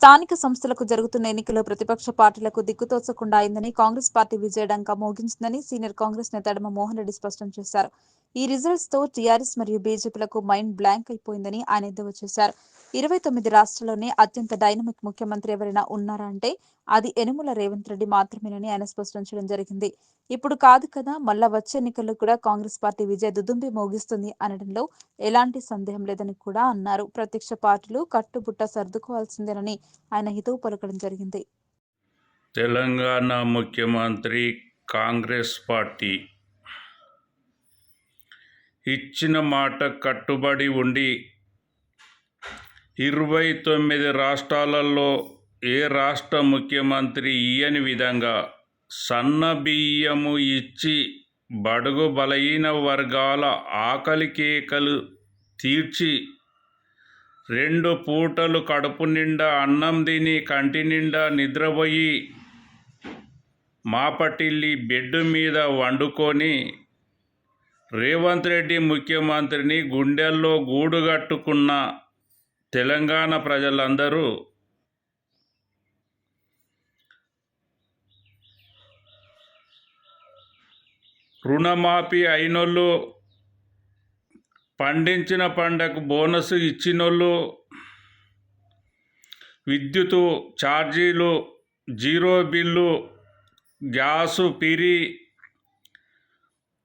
స్థానిక సంస్థలకు జరుగుతున్న ఎన్నికల్లో ప్రతిపక్ష పార్టీలకు దిక్కుతోచకుండా అయిందని కాంగ్రెస్ పార్టీ విజయడంకా మోగించిందని సీనియర్ కాంగ్రెస్ నేత ఎడమ మోహన్ రెడ్డి స్పష్టం చేశారు. ఈ రిజల్ట్స్ తో టీఆర్ఎస్ మరియు బీజేపీలకు మైండ్ బ్లాంక్ అయిపోయిందని ఆయన ఎద్దేవా చేశారు. 29 రాష్ట్రాల్లోనే అత్యంత డైనమిక్ ముఖ్యమంత్రి ఎవరైనా ఉన్నారా అంటే అది యనుమల రేవంత్ రెడ్డి మాత్రమేనని ఆయన స్పష్టం చేయడం జరిగింది. ఇప్పుడు కాదు కదా, మళ్ళా వచ్చే ఎన్నికల్లో కూడా కాంగ్రెస్ పార్టీ విజయ దుదుంబి మోగిస్తుంది అనడంలో ఎలాంటి సందేహం లేదని కూడా అన్నారు. ప్రత్యక్ష పార్టీలు కట్టుబుట్ట సర్దుకోవాల్సిందేనని ఆయన హితవు పలకడం జరిగింది. తెలంగాణ ముఖ్యమంత్రి కాంగ్రెస్ పార్టీ ఇచ్చిన మాట కట్టుబడి ఉండి 29 రాష్ట్రాలలో ఏ రాష్ట్ర ముఖ్యమంత్రి ఇయ్యని విధంగా సన్న బియ్యము ఇచ్చి బడుగు బలహీన వర్గాల ఆకలి కేకలు తీర్చి 2 పూటలు కడుపు నిండా అన్నం తిని కంటి నిండా నిద్రపోయి మాపటిల్లి బెడ్ మీద వండుకొని రేవంత్ రెడ్డి ముఖ్యమంత్రిని గుండెల్లో గూడుగట్టుకున్న తెలంగాణ ప్రజలందరూ రుణమాఫీ అయినోళ్ళు, పండించిన పంటకు బోనస్ ఇచ్చినోళ్ళు, విద్యుత్ ఛార్జీలు, జీరో బిల్లు, గ్యాసు పిరి,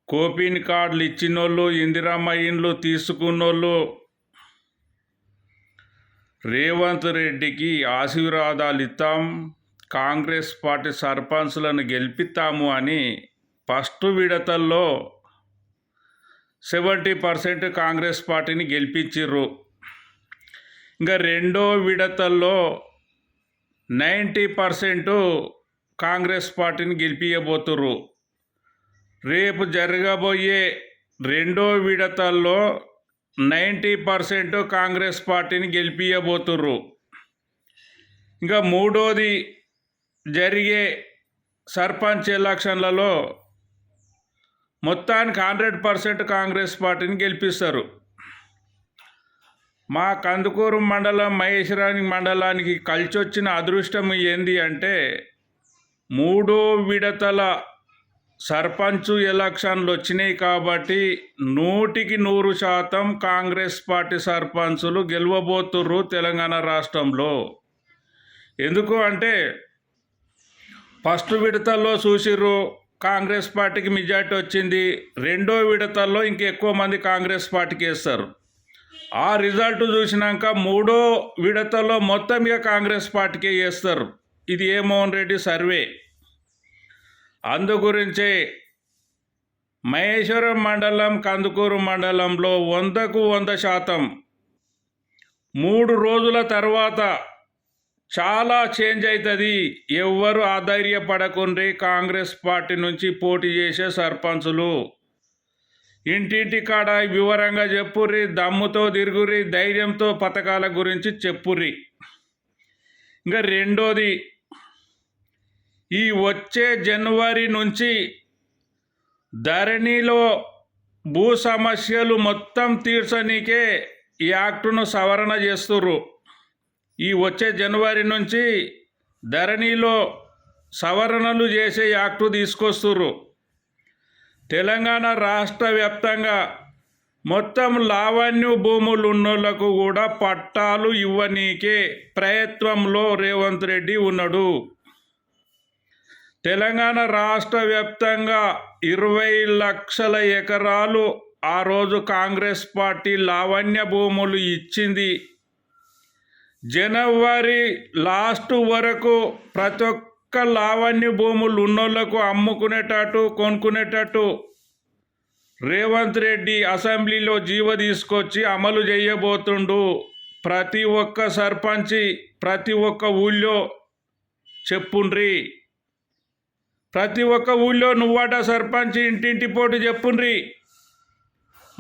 కోపిన్ కార్డులు ఇచ్చినోళ్ళు, ఇందిరమ్మ ఇండ్లు తీసుకున్నోళ్ళు రేవంత్ రెడ్డికి ఆశీర్వాదాలు ఇస్తాం, కాంగ్రెస్ పార్టీ సర్పంచ్లను గెలిపిస్తాము అని ఫస్ట్ విడతల్లో 70% కాంగ్రెస్ పార్టీని గెలిపించిర్రు. ఇంకా రెండో విడతల్లో 90% కాంగ్రెస్ పార్టీని గెలిపించబోతుర్రు. రేపు జరగబోయే రెండో విడతల్లో 90% కాంగ్రెస్ పార్టీని గెలిపించబోతుర్రు. ఇంకా మూడోది జరిగే సర్పంచ్ ఎలక్షన్లలో మొత్తానికి 100% కాంగ్రెస్ పార్టీని గెలిపిస్తారు. మా కందుకూరు మండలం మహేశ్వరాని మండలానికి కలిసొచ్చిన అదృష్టం ఏంది అంటే 3 విడతల సర్పంచ్ ఎలక్షన్లు వచ్చినాయి కాబట్టి 100% కాంగ్రెస్ పార్టీ సర్పంచులు గెలవబోతుర్రు తెలంగాణ రాష్ట్రంలో. ఎందుకు అంటే ఫస్ట్ విడతల్లో చూసిర్రు కాంగ్రెస్ పార్టీకి మెజార్టీ వచ్చింది, రెండో విడతల్లో ఇంకెక్కువ మంది కాంగ్రెస్ పార్టీకి వేస్తారు. ఆ రిజల్ట్ చూసినాక మూడో విడతల్లో మొత్తం ఇక కాంగ్రెస్ పార్టీకే వేస్తారు. ఇది ఏ మోహన్ రెడ్డి సర్వే. అందు గురించే మహేశ్వరం మండలం కందుకూరు మండలంలో 100కు 100% 3 రోజుల తర్వాత చాలా చేంజ్ అవుతుంది. ఎవ్వరు ఆధైర్యపడకుండ్రి. కాంగ్రెస్ పార్టీ నుంచి పోటీ చేసే సర్పంచులు ఇంటింటి కాడ వివరంగా చెప్పుర్రి, దమ్ముతో తిరుగుర్రి, ధైర్యంతో పథకాల గురించి చెప్పుర్రి. ఇంకా రెండోది, ఈ వచ్చే జనవరి నుంచి ధరణిలో భూ సమస్యలు మొత్తం తీర్చనీకే ఈ యాక్టును సవరణ చేస్తుర్రు. ఈ వచ్చే జనవరి నుంచి ధరణిలో సవరణలు చేసే యాక్టు తీసుకొస్తుర్రు. తెలంగాణ రాష్ట్ర వ్యాప్తంగా మొత్తం లావణ్య భూములు ఉన్నోళ్లకు కూడా పట్టాలు ఇవ్వనీకే ప్రయత్నంలో రేవంత్ రెడ్డి ఉన్నాడు. తెలంగాణ రాష్ట్ర వ్యాప్తంగా 20 లక్షల ఎకరాలు ఆ రోజు కాంగ్రెస్ పార్టీ లావణ్య భూములు ఇచ్చింది. జనవరి లాస్ట్ వరకు ప్రతి ఒక్క లావణ్య భూములు ఉన్నోళ్లకు అమ్ముకునేటట్టు, కొనుక్కునేటట్టు రేవంత్ రెడ్డి అసెంబ్లీలో జీవో తీసుకొచ్చి అమలు చేయబోతుండు. ప్రతి ఒక్క సర్పంచి, ప్రతి ఒక్క ఊళ్ళో చెప్పుండ్రి. ప్రతి ఒక్క ఊళ్ళో నువ్వాట సర్పంచ్ ఇంటింటి పోటు చెప్పుండ్రి.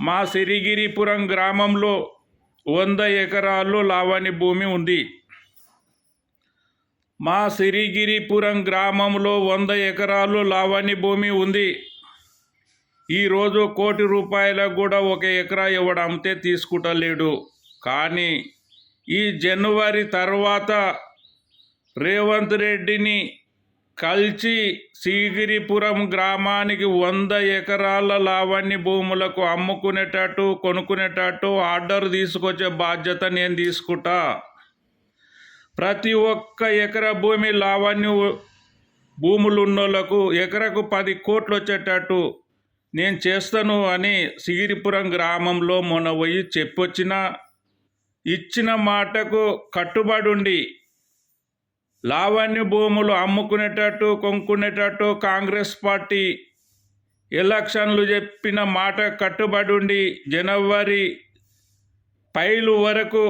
మా సిరిగిరిపురం గ్రామంలో 100 ఎకరాల్లో లావణ్య భూమి ఉంది. మా సిరిగిరిపురం గ్రామంలో 100 ఎకరాలు లావణ్య భూమి ఉంది. ఈరోజు ₹1 కోటి కూడా 1 ఎకరా ఎవడు అమ్మితే తీసుకుంటలేడు. కానీ ఈ జనవరి తర్వాత రేవంత్ రెడ్డిని కలిసి శ్రీగిరిపురం గ్రామానికి 100 ఎకరాల లావణ్య భూములకు అమ్ముకునేటట్టు కొనుక్కునేటట్టు ఆర్డర్ తీసుకొచ్చే బాధ్యత నేను తీసుకుంటా. ప్రతి ఒక్క ఎకరా భూమి లావణ్య భూములు ఉన్నోళ్లకు ఎకరకు 10 కోట్లు వచ్చేటట్టు నేను చేస్తాను అని శ్రీగిరిపురం గ్రామంలో మొన్న పోయి చెప్పొచ్చిన. ఇచ్చిన మాటకు కట్టుబడి ఉండి లావణ్య భూములు అమ్ముకునేటట్టు కొనుక్కునేటట్టు కాంగ్రెస్ పార్టీ ఎలక్షన్లు చెప్పిన మాట కట్టుబడి ఉండి జనవరి 5 వరకు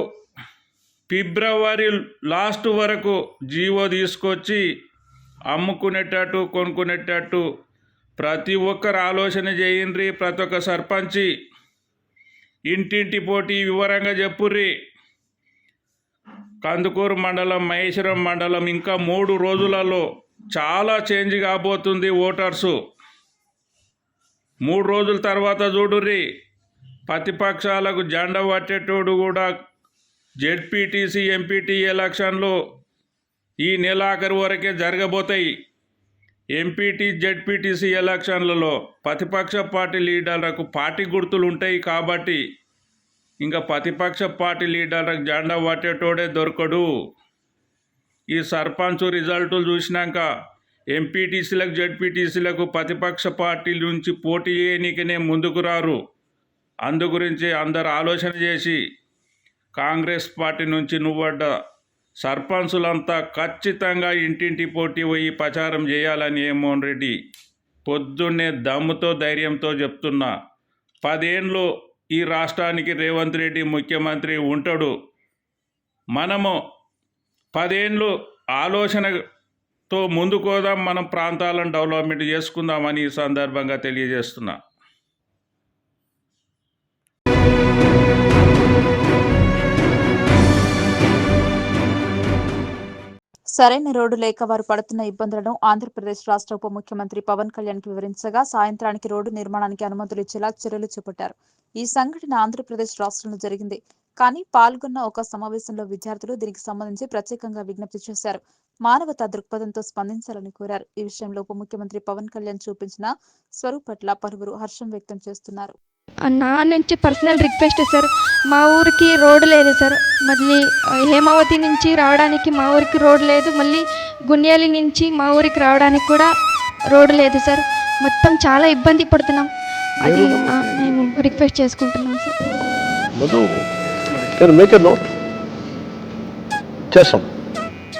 ఫిబ్రవరి లాస్ట్ వరకు జీవో తీసుకొచ్చి అమ్ముకునేటట్టు కొనుక్కునేటట్టు ప్రతి ఒక్కరు ఆలోచన చేయండి. ప్రతి ఒక్క సర్పంచి ఇంటింటి పోటీ వివరంగా చెప్పుర్రి. కందుకూరు మండలం, మహేశ్వరం మండలం ఇంకా 3 రోజులలో చాలా చేంజ్ కాబోతుంది. ఓటర్సు 3 రోజుల తర్వాత చూడుర్రి. ప్రతిపక్షాలకు జెండా పట్టేటోడు కూడా జెడ్పీటీసీ ఎంపీటీ ఎలక్షన్లు ఈ నెలాఖరు వరకే జరగబోతాయి. ఎంపీటీ జెడ్పీటీసీ ఎలక్షన్లలో ప్రతిపక్ష పార్టీ లీడర్లకు పార్టీ గుర్తులు ఉంటాయి కాబట్టి ఇంకా ప్రతిపక్ష పార్టీ లీడర్లకు జెండా పట్టేటోడే దొరకడు. ఈ సర్పంచ్ రిజల్టులు చూసినాక ఎంపీటీసీలకు జెడ్పీటీసీలకు ప్రతిపక్ష పార్టీల నుంచి పోటీ చేయనీకనే ముందుకు రారు. అందు గురించి అందరు ఆలోచన చేసి కాంగ్రెస్ పార్టీ నుంచి నువ్వడ్డ సర్పంచులంతా ఖచ్చితంగా ఇంటింటి పోటీ పోయి ప్రచారం చేయాలని జగన్మోహన్ రెడ్డి పొద్దున్నే దమ్ముతో ధైర్యంతో చెప్తున్నా. 10 ఏళ్ళు ఈ రాష్ట్రానికి రేవంత్ రెడ్డి ముఖ్యమంత్రి ఉంటాడు. మనము 10 ఏళ్ళు ఆలోచనతో ముందుకోదాం, మనం ప్రాంతాలను డెవలప్మెంట్ చేసుకుందామని ఈ సందర్భంగా తెలియజేస్తున్నా. సరైన రోడ్డు లేక వారు పడుతున్న ఇబ్బందులను ఆంధ్రప్రదేశ్ రాష్ట్ర ఉప ముఖ్యమంత్రి పవన్ కళ్యాణ్ కి వివరించగా సాయంత్రానికి రోడ్డు నిర్మాణానికి అనుమతులు ఇచ్చేలా చర్యలు చేపట్టారు. ఈ సంఘటన ఆంధ్రప్రదేశ్ రాష్ట్రంలో జరిగింది. కానీ పాల్గొన్న ఒక సమావేశంలో విద్యార్థులు దీనికి సంబంధించి ప్రత్యేకంగా విజ్ఞప్తి చేశారు. మానవతా దృక్పథంతో స్పందించాలని కోరారు. ఈ విషయంలో ఉప ముఖ్యమంత్రి పవన్ కళ్యాణ్ చూపించిన స్వరూప్ పట్ల పలువురు హర్షం వ్యక్తం చేస్తున్నారు. నా నుంచి పర్సనల్ రిక్వెస్ట్ సార్, మా ఊరికి రోడ్డు లేదు సార్. మళ్ళీ హేమావతి నుంచి రావడానికి మా ఊరికి రోడ్డు లేదు. మళ్ళీ గున్యాలి నుంచి మా ఊరికి రావడానికి కూడా రోడ్డు లేదు సార్. మొత్తం చాలా ఇబ్బంది పడుతున్నాం. అది మేము రిక్వెస్ట్ చేసుకుంటున్నాం sir.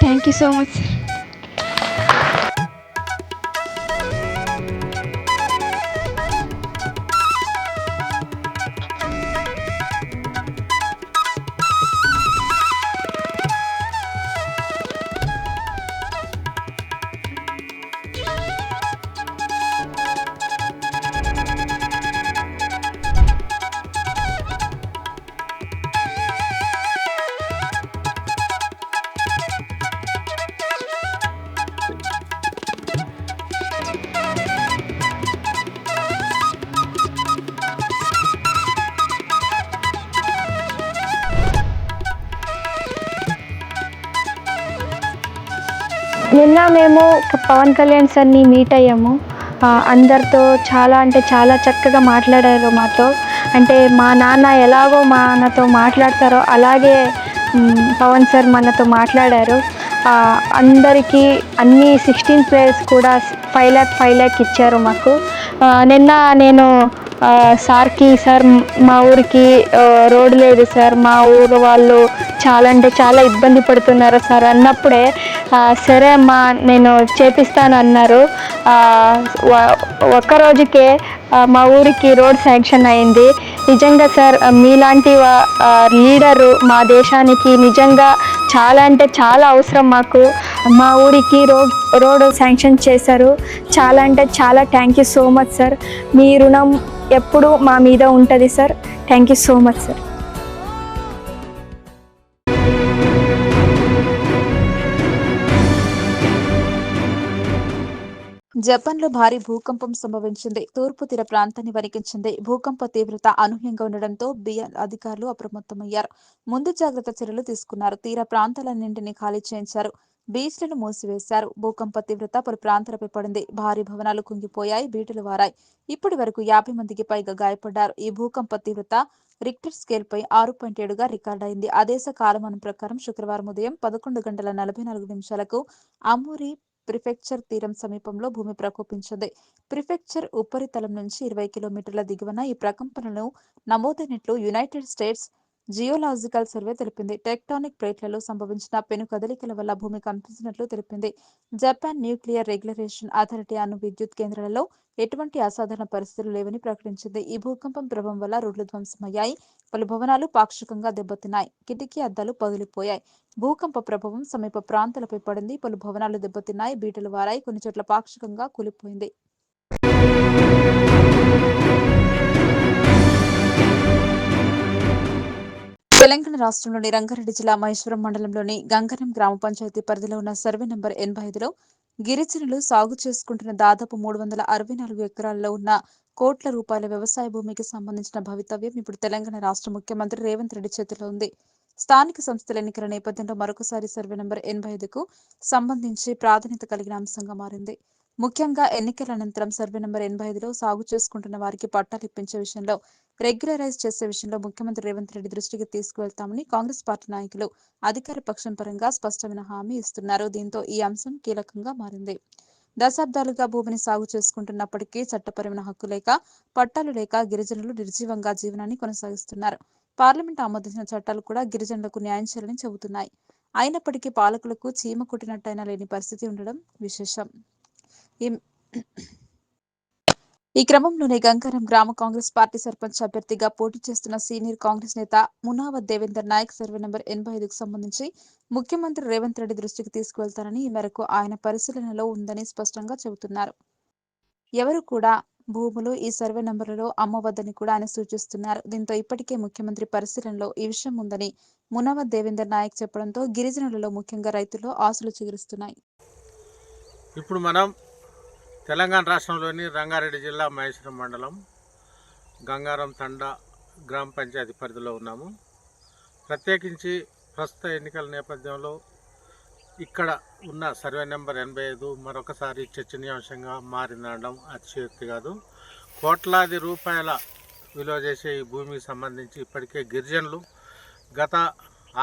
Thank you so much sir. నిన్న మేము పవన్ కళ్యాణ్ సార్ని మీట్ అయ్యాము. అందరితో చాలా అంటే చాలా చక్కగా మాట్లాడారు మాతో. అంటే మా నాన్న ఎలాగో మనతో మాట్లాడతారో అలాగే పవన్ సార్ మనతో మాట్లాడారు. అందరికీ అన్ని 16 ప్లేయర్స్ కూడా 5 lakh ఇచ్చారు మాకు. నిన్న నేను సార్కి, సార్ మా ఊరికి రోడ్డు లేదు సార్, మా ఊరు వాళ్ళు చాలా అంటే చాలా ఇబ్బంది పడుతున్నారు సార్ అన్నప్పుడే సరే అమ్మా నేను చేపిస్తాను అన్నారు. ఒక్కరోజుకే మా ఊరికి రోడ్ శాంక్షన్ అయింది. నిజంగా సార్ మీలాంటి లీడరు మా దేశానికి నిజంగా చాలా అంటే చాలా అవసరం మాకు. మా ఊరికి రోడ్ శాంక్షన్ చేశారు. చాలా అంటే చాలా thank you so much sir. మీ రుణం ఎప్పుడు మా మీద ఉంటుంది sir. Thank you so much sir. జపాన్లో భారీ భూకంపం సంభవించింది. తూర్పు తీర ప్రాంతాన్ని వణికించింది. భూకంప తీవ్రత అనూహ్యంగా ఉండడంతో అధికారులు అప్రమత్తమయ్యారు. ముందు జాగ్రత్త చర్యలు తీసుకున్నారు. తీర ప్రాంతాలన్నింటినీ ఖాళీ చేయించారు. బీచ్లను మూసివేశారు. భూకంప తీవ్రత పలు ప్రాంతాలపై పడింది. భారీ భవనాలు కుంగిపోయాయి, బీటలు వారాయి. ఇప్పటి వరకు 50 మందికి పైగా గాయపడ్డారు. ఈ భూకంప తీవ్రత రిక్టర్ స్కేల్పై 6.7గా రికార్డయింది. ఆ దేశ కాలమానం ప్రకారం శుక్రవారం ఉదయం 11 గంటల 44 నిమిషాలకు అమూరి ప్రిఫెక్చర్ తీరం సమీపంలో భూమి ప్రకోపించింది. ప్రిఫెక్చర్ ఉపరితలం నుంచి 20 కిలోమీటర్ల దిగువన ఈ ప్రకంపనలు నమోదైనట్లు యునైటెడ్ స్టేట్స్ జియోలాజికల్ సర్వే తెలిపింది. టెక్టానిక్ ప్లేట్లలో సంభవించిన పెను కదలికల వల్ల భూమి కంపించినట్లు తెలిపింది. జపాన్ న్యూక్లియర్ రెగ్యులేషన్ అథారిటీ అణు విద్యుత్ కేంద్రాలలో ఎటువంటి అసాధారణ పరిస్థితులు లేవని ప్రకటించింది. ఈ భూకంపం ప్రభావం వల్ల రోడ్లు ధ్వంసమయ్యాయి, పలు భవనాలు పాక్షికంగా దెబ్బతిన్నాయి, కిటికీ అద్దాలు పగిలిపోయాయి. భూకంప ప్రభావం సమీప ప్రాంతాలపై పడింది, పలు భవనాలు దెబ్బతిన్నాయి, బీటలు వారాయి, కొన్ని చోట్ల పాక్షికంగా కూలిపోయింది. తెలంగాణ రాష్ట్రంలోని రంగారెడ్డి జిల్లా మహేశ్వరం మండలంలోని గంగరం గ్రామ పంచాయతీ పరిధిలో ఉన్న సర్వే నంబర్ 85లో గిరిజనులు సాగు చేసుకుంటున్న దాదాపు 364 ఎకరాల్లో ఉన్న కోట్ల రూపాయల వ్యవసాయ భూమికి సంబంధించిన భవితవ్యం ఇప్పుడు తెలంగాణ రాష్ట్ర ముఖ్యమంత్రి రేవంత్ రెడ్డి చేతిలో ఉంది. స్థానిక సంస్థల ఎన్నికల నేపథ్యంలో మరొకసారి సర్వే నంబర్ 85కు సంబంధించి ప్రాధాన్యత కలిగిన అంశంగా మారింది. ముఖ్యంగా ఎన్నికల అనంతరం సర్వే నంబర్ 85లో సాగు చేసుకుంటున్న వారికి పట్టాలు ఇప్పించే విషయంలో, రెగ్యులరైజ్ చేసే విషయంలో ముఖ్యమంత్రి రేవంత్ రెడ్డి దృష్టికి తీసుకువెళ్తామని కాంగ్రెస్ పార్టీ నాయకులు అధికార పక్షం పరంగా స్పష్టమైన హామీ ఇస్తున్నారు. దీంతో ఈ అంశం కీలకంగా మారింది. దశాబ్దాలుగా భూమిని సాగు చేసుకుంటున్నప్పటికీ చట్టపరమైన హక్కు లేక, పట్టాలు లేక గిరిజనులు నిర్జీవంగా జీవనాన్ని కొనసాగిస్తున్నారు. పార్లమెంట్ ఆమోదించిన చట్టాలు కూడా గిరిజనులకు న్యాయం చేయాలని చెబుతున్నాయి. అయినప్పటికీ పాలకులకు చీమ కుట్టినట్టయినా లేని పరిస్థితి ఉండడం విశేషం. ఈ క్రమంలోనే గంగారం గ్రామ కాంగ్రెస్ పార్టీ సర్పంచ్ అభ్యర్థిగా పోటీ చేస్తున్న సీనియర్ కాంగ్రెస్ నేత మునావత్ దేవేందర్ నాయక్ సర్వే నంబర్ 85కు సంబంధించి ముఖ్యమంత్రి రేవంత్ రెడ్డి దృష్టికి తీసుకువెళ్తారని, ఈ మేరకు ఆయన పరిశీలనలో ఉందని స్పష్టంగా చెబుతున్నారు. ఎవరు కూడా భూములు ఈ సర్వే నంబర్లలో అమ్మవద్దని కూడా ఆయన సూచిస్తున్నారు. దీంతో ఇప్పటికే ముఖ్యమంత్రి పరిశీలనలో ఈ విషయం ఉందని మునావత్ దేవేందర్ నాయక్ చెప్పడంతో గిరిజనులలో ముఖ్యంగా రైతుల్లో ఆశలు చిగురిస్తున్నాయి. ఇప్పుడు మనం తెలంగాణ రాష్ట్రంలోని రంగారెడ్డి జిల్లా మహేశ్వరం మండలం గంగారం తండా గ్రామ పంచాయతీ పరిధిలో ఉన్నాము. ప్రత్యేకించి ప్రస్తుత ఎన్నికల నేపథ్యంలో ఇక్కడ ఉన్న సర్వే నెంబర్ 85 మరొకసారి చర్చనీయాంశంగా మారిందనడం అతిశయోక్తి కాదు. కోట్లాది రూపాయల విలువ చేసే ఈ భూమికి సంబంధించి ఇప్పటికే గిరిజనులు గత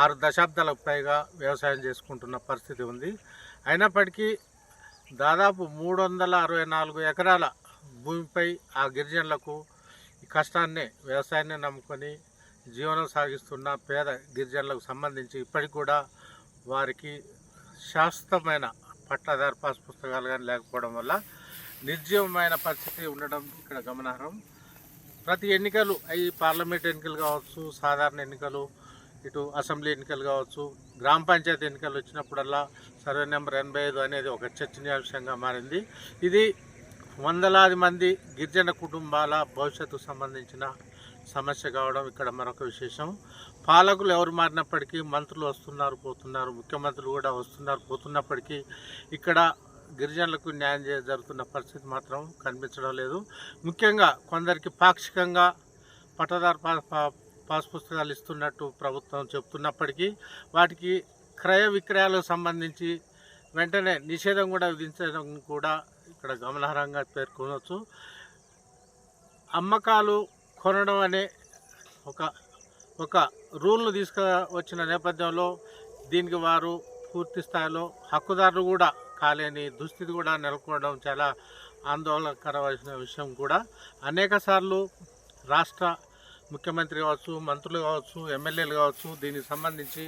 6 దశాబ్దాలకు పైగా వ్యవసాయం చేసుకుంటున్న పరిస్థితి ఉంది. అయినప్పటికీ దాదాపు 364 ఎకరాల భూమిపై ఆ గిరిజనులకు ఈ కష్టాన్నే, వ్యవసాయాన్ని నమ్ముకొని జీవనం సాగిస్తున్న పేద గిరిజనులకు సంబంధించి ఇప్పటికి కూడా వారికి శాశ్వతమైన పట్టాదారు పాస్ పుస్తకాలు కానీ లేకపోవడం వల్ల నిర్జీవమైన పరిస్థితి ఉండడం ఇక్కడ గమనార్హం. ప్రతి ఎన్నికలు అవి పార్లమెంట్ ఎన్నికలు కావచ్చు, సాధారణ ఎన్నికలు, ఇటు అసెంబ్లీ ఎన్నికలు కావచ్చు, గ్రామ పంచాయతీ ఎన్నికలు వచ్చినప్పుడల్లా సర్వే నెంబర్ 85 అనేది ఒక చర్చనీయాంశంగా మారింది. ఇది వందలాది మంది గిరిజన కుటుంబాల భవిష్యత్తుకు సంబంధించిన సమస్య కావడం ఇక్కడ మరొక విశేషం. పాలకులు ఎవరు మారినప్పటికీ, మంత్రులు వస్తున్నారు పోతున్నారు, ముఖ్యమంత్రులు కూడా వస్తున్నారు పోతున్నప్పటికీ ఇక్కడ గిరిజనులకు న్యాయం జరుగుతున్న పరిస్థితి మాత్రం కనిపించడం లేదు. ముఖ్యంగా కొందరికి పాక్షికంగా పట్టదారు పాస్ పుస్తకాలు ఇస్తున్నట్టు ప్రభుత్వం చెప్తున్నప్పటికీ వాటికి క్రయ విక్రయాలకు సంబంధించి వెంటనే నిషేధం కూడా విధించడం కూడా ఇక్కడ గమనార్హంగా పేర్కొనవచ్చు. అమ్మకాలు కొనడం అనే ఒక రూల్ను తీసుకువచ్చిన నేపథ్యంలో దీనికి వారు పూర్తి స్థాయిలో హక్కుదారులు కూడా కాలేని దుస్థితి కూడా నెలకొనడం చాలా ఆందోళనకరమైన విషయం. కూడా అనేకసార్లు రాష్ట్ర ముఖ్యమంత్రి కావచ్చు, మంత్రులు కావచ్చు, ఎమ్మెల్యేలు కావచ్చు దీనికి సంబంధించి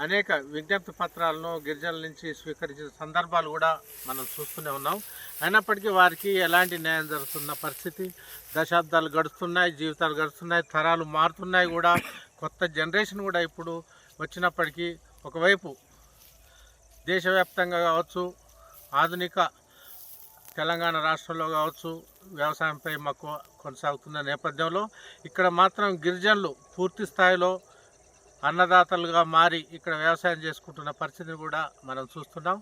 అనేక విజ్ఞప్తి పత్రాలను గిరిజనుల నుంచి స్వీకరించిన సందర్భాలు కూడా మనం చూస్తూనే ఉన్నాం. అయినప్పటికీ వారికి ఎలాంటి న్యాయం జరుగుతున్న పరిస్థితి, దశాబ్దాలు గడుస్తున్నాయి, జీవితాలు గడుస్తున్నాయి, తరాలు మారుతున్నాయి కూడా, కొత్త జనరేషన్ కూడా ఇప్పుడు వచ్చినప్పటికీ ఒకవైపు దేశవ్యాప్తంగా కావచ్చు, ఆధునిక తెలంగాణ రాష్ట్రంలో కావచ్చు వ్యవసాయంపై మక్కువ కొనసాగుతున్న నేపథ్యంలో ఇక్కడ మాత్రం గిరిజనులు పూర్తి స్థాయిలో అన్నదాతలుగా మారి ఇక్కడ వ్యవసాయం చేసుకుంటున్న పరిస్థితిని కూడా మనం చూస్తున్నాం.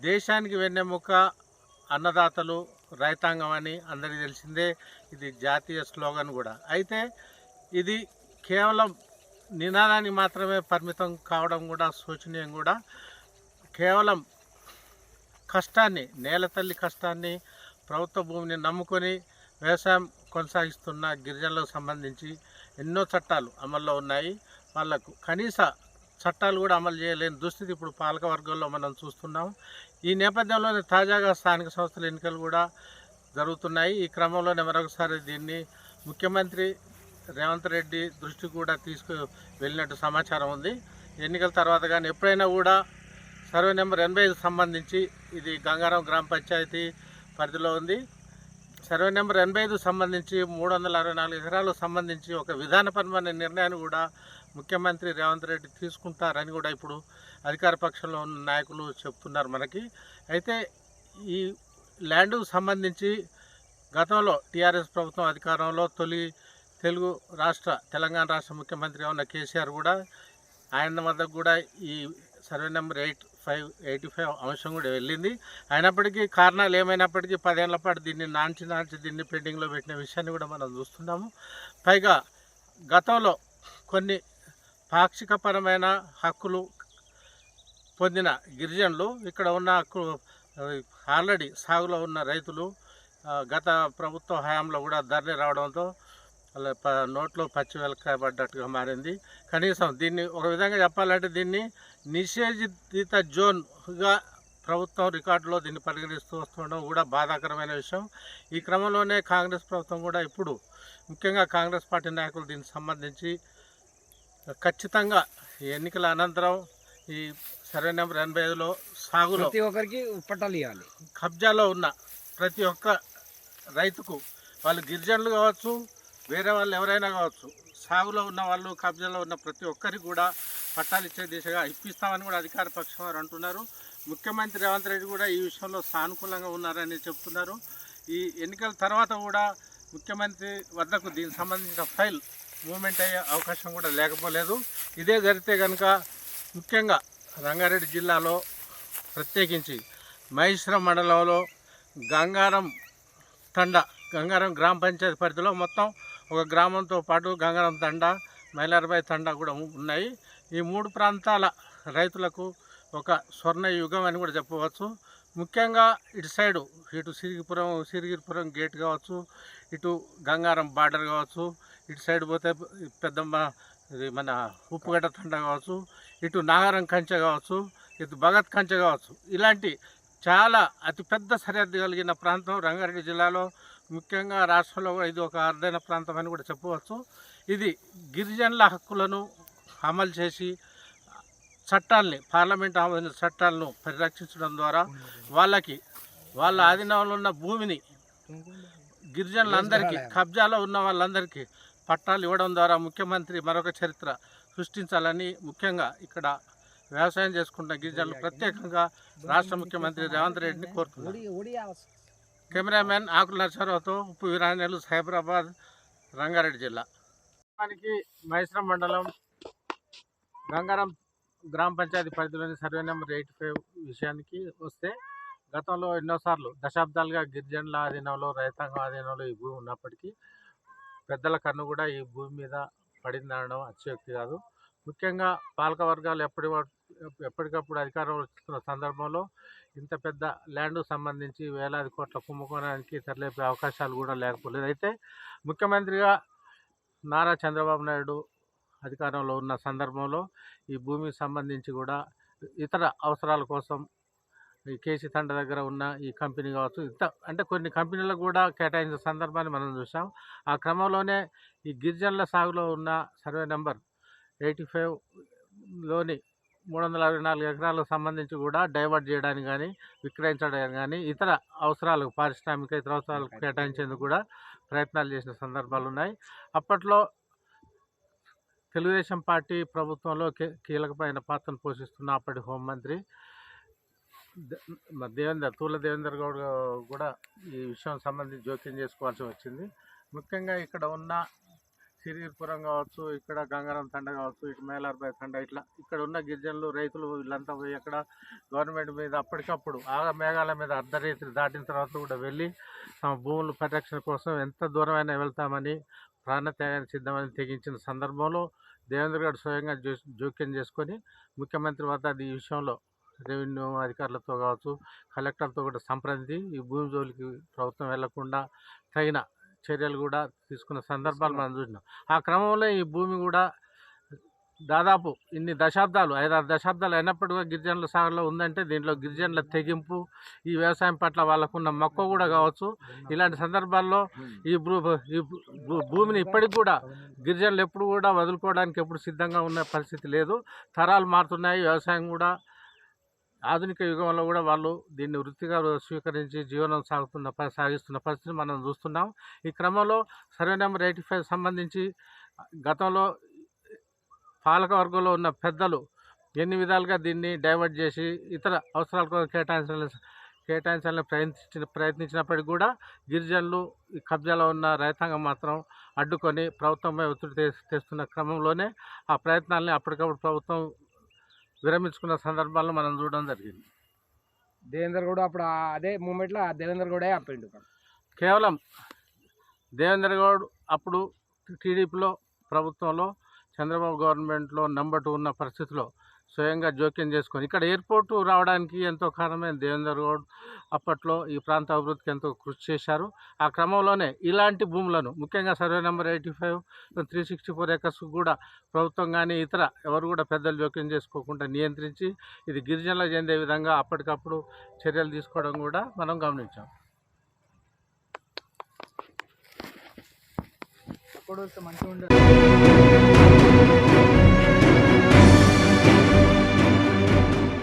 దేశానికి వెన్నెముక అన్నదాతలు, రైతాంగం అని అందరికీ తెలిసిందే. ఇది జాతీయ స్లోగన్ కూడా. అయితే ఇది కేవలం నినాదానికి మాత్రమే పరిమితం కావడం కూడా శోచనీయం. కూడా కేవలం కష్టాన్ని, నేల తల్లి కష్టాన్ని, ప్రభుత్వ భూమిని నమ్ముకొని వ్యవసాయం కొనసాగిస్తున్న గిరిజనులకు సంబంధించి ఎన్నో చట్టాలు అమల్లో ఉన్నాయి. వాళ్లకు కనీస చట్టాలు కూడా అమలు చేయలేని దుస్థితి ఇప్పుడు పాలక వర్గంలో మనం చూస్తున్నాం. ఈ నేపథ్యంలోనే తాజాగా స్థానిక సంస్థల ఎన్నికలు కూడా జరుగుతున్నాయి. ఈ క్రమంలోనే మరొకసారి దీన్ని ముఖ్యమంత్రి రేవంత్ రెడ్డి దృష్టికి కూడా తీసుకు వెళ్ళినట్టు సమాచారం ఉంది. ఎన్నికల తర్వాత కానీ ఎప్పుడైనా కూడా సర్వే నెంబర్ 85 సంబంధించి, ఇది గంగారం గ్రామ పంచాయతీ పరిధిలో ఉంది. సర్వే నెంబర్ 85 సంబంధించి 364 ఎకరాలకు సంబంధించి ఒక విధానపరమైన నిర్ణయాన్ని కూడా ముఖ్యమంత్రి రేవంత్ రెడ్డి తీసుకుంటారని కూడా ఇప్పుడు అధికార పక్షంలో ఉన్న నాయకులు చెప్తున్నారు మనకి. అయితే ఈ ల్యాండ్కు సంబంధించి గతంలో టీఆర్ఎస్ ప్రభుత్వం అధికారంలో తొలి తెలంగాణ రాష్ట్ర ముఖ్యమంత్రిగా ఉన్న కేసీఆర్ కూడా ఆయన వద్దకు కూడా ఈ సర్వే నెంబర్ 85 అంశం కూడా వెళ్ళింది. అయినప్పటికీ కారణాలు ఏమైనప్పటికీ 10 ఏళ్ల పాటు దీన్ని నాంచి దీన్ని పెండింగ్లో పెట్టిన విషయాన్ని కూడా మనం చూస్తున్నాము. పైగా గతంలో కొన్ని పాక్షికపరమైన హక్కులు పొందిన గిరిజనులు, ఇక్కడ ఉన్న ఆల్రెడీ సాగులో ఉన్న రైతులు గత ప్రభుత్వ హయాంలో కూడా ధరలు రావడంతో వాళ్ళ నోట్లో పచ్చి వెలకబడ్డట్టుగా మారింది. కనీసం దీన్ని ఒక విధంగా చెప్పాలంటే దీన్ని నిషేధిత జోన్గా ప్రభుత్వం రికార్డులో దీన్ని పరిగణిస్తూ వస్తుండడం కూడా బాధాకరమైన విషయం. ఈ క్రమంలోనే కాంగ్రెస్ ప్రభుత్వం కూడా ఇప్పుడు ముఖ్యంగా కాంగ్రెస్ పార్టీ నాయకులు దీనికి సంబంధించి ఖచ్చితంగా ఈ ఎన్నికల అనంతరం ఈ సర్వే నెంబర్ 85లో సాగులో ప్రతి ఒక్కరికి పట్టాలు ఇవ్వాలి. కబ్జాలో ఉన్న ప్రతి ఒక్క రైతుకు, వాళ్ళు గిరిజనులు కావచ్చు, వేరే వాళ్ళు ఎవరైనా కావచ్చు, సాగులో ఉన్న వాళ్ళు, కబ్జాలో ఉన్న ప్రతి ఒక్కరికి కూడా పట్టాలు ఇచ్చే దిశగా ఇప్పిస్తామని కూడా అధికార పక్షం వారు అంటున్నారు. ముఖ్యమంత్రి రేవంత్ రెడ్డి కూడా ఈ విషయంలో సానుకూలంగా ఉన్నారని చెప్తున్నారు. ఈ ఎన్నికల తర్వాత కూడా ముఖ్యమంత్రి వద్దకు దీనికి సంబంధించిన ఫైల్ మూవ్మెంట్ అయ్యే అవకాశం కూడా లేకపోలేదు. ఇదే జరిగితే కనుక ముఖ్యంగా రంగారెడ్డి జిల్లాలో ప్రత్యేకించి మహేశ్వరం మండలంలో గంగారం గ్రామ పంచాయతీ పరిధిలో మొత్తం ఒక గ్రామంతో పాటు గంగారం తండా, మైలార్బాయి తండా కూడా ఉన్నాయి. ఈ 3 ప్రాంతాల రైతులకు ఒక స్వర్ణ యుగం అని కూడా చెప్పవచ్చు. ముఖ్యంగా ఇటు సిరిగిరిపురం గేట్ కావచ్చు, ఇటు గంగారం బార్డర్ కావచ్చు, ఇటు సైడ్ పోతే పెద్దమ్మ ఇది మన ఉప్పుగడ్డ తండ కావచ్చు, ఇటు నాగారం కంచె కావచ్చు, ఇటు భగత్ కంచె కావచ్చు, ఇలాంటి చాలా అతిపెద్ద సరిహద్దు కలిగిన ప్రాంతం రంగారెడ్డి జిల్లాలో. ముఖ్యంగా రాష్ట్రంలో ఇది ఒక అరుదైన ప్రాంతం అని కూడా చెప్పవచ్చు. ఇది గిరిజనుల హక్కులను అమలు చేసి చట్టాలని, పార్లమెంట్ ఆమోదించిన చట్టాలను పరిరక్షించడం ద్వారా వాళ్ళ ఆధీనంలో ఉన్న భూమిని గిరిజనులందరికీ, కబ్జాలో ఉన్న వాళ్ళందరికీ పట్టాలు ఇవ్వడం ద్వారా ముఖ్యమంత్రి మరొక చరిత్ర సృష్టించాలని ముఖ్యంగా ఇక్కడ వ్యవసాయం చేసుకుంటున్న గిరిజనులు ప్రత్యేకంగా రాష్ట్ర ముఖ్యమంత్రి రేవంత్ రెడ్డిని కోరుతున్నారు. కెమెరామెన్ ఆకుల నరసరావుతో ఉప్పు వీరాంజనేయులు, సైబరాబాద్, రంగారెడ్డి జిల్లా. మహేశ్వరం మండలం గంగారం గ్రామ పంచాయతీ పరిధిలోని సర్వే నెంబర్ 85 విషయానికి వస్తే, గతంలో ఎన్నోసార్లు దశాబ్దాలుగా గిరిజనుల ఆధీనంలో, రైతాంగం ఆధీనంలో ఈ భూమి ఉన్నప్పటికీ పెద్దల కన్ను కూడా ఈ భూమి మీద పడిందనడం అతిశయోక్తి కాదు. ముఖ్యంగా పాలక వర్గాలు ఎప్పటికప్పుడు అధికారం వస్తున్న సందర్భంలో ఇంత పెద్ద ల్యాండ్కు సంబంధించి వేలాది కోట్ల కుంభకోణానికి తరలిపే అవకాశాలు కూడా లేకపోలేదు. అయితే ముఖ్యమంత్రిగా నారా చంద్రబాబు నాయుడు అధికారంలో ఉన్న సందర్భంలో ఈ భూమికి సంబంధించి కూడా ఇతర అవసరాల కోసం ఈ కేసీ తండ దగ్గర ఉన్న ఈ కంపెనీ కావచ్చు, అంటే కొన్ని కంపెనీలకు కూడా కేటాయించిన సందర్భాన్ని మనం చూసాం. ఆ క్రమంలోనే ఈ గిరిజనుల సాగులో ఉన్న సర్వే నెంబర్ 85లోని 364 ఎకరాలకు సంబంధించి కూడా డైవర్ట్ చేయడానికి కానీ, విక్రయించడానికి కానీ, ఇతర అవసరాలకు, పారిశ్రామిక ఇతర అవసరాలకు కేటాయించేందుకు కూడా ప్రయత్నాలు చేసిన సందర్భాలు ఉన్నాయి. అప్పట్లో తెలుగుదేశం పార్టీ ప్రభుత్వంలో కీలకమైన పాత్రను పోషిస్తున్న అప్పటి హోంమంత్రి తూల దేవేందర్ గౌడ్ కూడా ఈ విషయం సంబంధించి జోక్యం చేసుకోవాల్సి వచ్చింది. ముఖ్యంగా ఇక్కడ ఉన్న సిరిగిరిపురం కావచ్చు, ఇక్కడ గంగారం తండ కావచ్చు, ఇటు మైలార్బాయి తండ, ఇక్కడ ఉన్న గిరిజనులు, రైతులు వీళ్ళంతా పోయి అక్కడ గవర్నమెంట్ మీద అప్పటికప్పుడు మేఘాల మీద అర్ధరేత్రి దాటిన తర్వాత కూడా వెళ్ళి తమ భూముల పరిరక్షణ కోసం ఎంత దూరమైనా వెళ్తామని, ప్రాణత్యాగానికి సిద్ధమని తెగించిన సందర్భంలో దేవేంద్ర గౌడ్ స్వయంగా జోక్యం చేసుకొని ముఖ్యమంత్రి వద్ద ఈ విషయంలో రెవెన్యూ అధికారులతో కావచ్చు, కలెక్టర్తో కూడా సంప్రదించి ఈ భూమి జోలికి ప్రభుత్వం వెళ్లకుండా తగిన చర్యలు కూడా తీసుకున్న సందర్భాలు మనం చూసినాం. ఆ క్రమంలో ఈ భూమి కూడా దాదాపు ఇన్ని దశాబ్దాలు 5-6 దశాబ్దాలు అయినప్పటికీ కూడా గిరిజనుల సాగులో ఉందంటే దీంట్లో గిరిజనుల తెగింపు, ఈ వ్యవసాయం పట్ల వాళ్ళకున్న మక్కువ కూడా కావచ్చు. ఇలాంటి సందర్భాల్లో ఈ భూమిని ఇప్పటికి కూడా గిరిజనులు ఎప్పుడు కూడా వదులుకోవడానికి ఎప్పుడు సిద్ధంగా ఉన్న పరిస్థితి లేదు. తరాలు మారుతున్నాయి, వ్యవసాయం కూడా ఆధునిక యుగంలో కూడా వాళ్ళు దీన్ని వృత్తిగా స్వీకరించి జీవనం సాగిస్తున్న పరిస్థితిని మనం చూస్తున్నాం. ఈ క్రమంలో సర్వే నెంబర్ 85 సంబంధించి గతంలో పాలక వర్గంలో ఉన్న పెద్దలు ఎన్ని విధాలుగా దీన్ని డైవర్ట్ చేసి ఇతర అవసరాల కోసం కేటాయించాలని ప్రయత్నించినప్పటికీ కూడా గిరిజనులు ఈ కబ్జాలో ఉన్న రైతాంగం మాత్రం అడ్డుకొని ప్రభుత్వంపై ఒత్తిడి తెస్తున్న క్రమంలోనే ఆ ప్రయత్నాలని అప్పటికప్పుడు ప్రభుత్వం విరమించుకున్న సందర్భాలను మనం చూడడం జరిగింది. దేవేందర్ గౌడ్ అప్పుడు అదే మూమెంట్లో దేవేందర్ గౌడే ఆపిండు. కేవలం దేవేందర్ గౌడ్ అప్పుడు టీడీపీలో ప్రభుత్వంలో చంద్రబాబు గవర్నమెంట్లో నెంబర్ 2 ఉన్న పరిస్థితిలో స్వయంగా జోక్యం చేసుకొని ఇక్కడ ఎయిర్పోర్టు రావడానికి ఎంతో కారణమైన దేవేందర్ గౌడ్ అప్పట్లో ఈ ప్రాంత అభివృద్ధికి ఎంతో కృషి చేశారు. ఆ క్రమంలోనే ఇలాంటి భూములను ముఖ్యంగా సర్వే నెంబర్ 85, 364 ఏకర్స్ కూడా ప్రభుత్వం కానీ ఇతర ఎవరు కూడా పెద్దలు జోక్యం చేసుకోకుండా నియంత్రించి ఇది గిరిజనులకు చెందే విధంగా అప్పటికప్పుడు చర్యలు తీసుకోవడం కూడా మనం గమనించాం. అప్పుడు మంచిగా ఉండదు.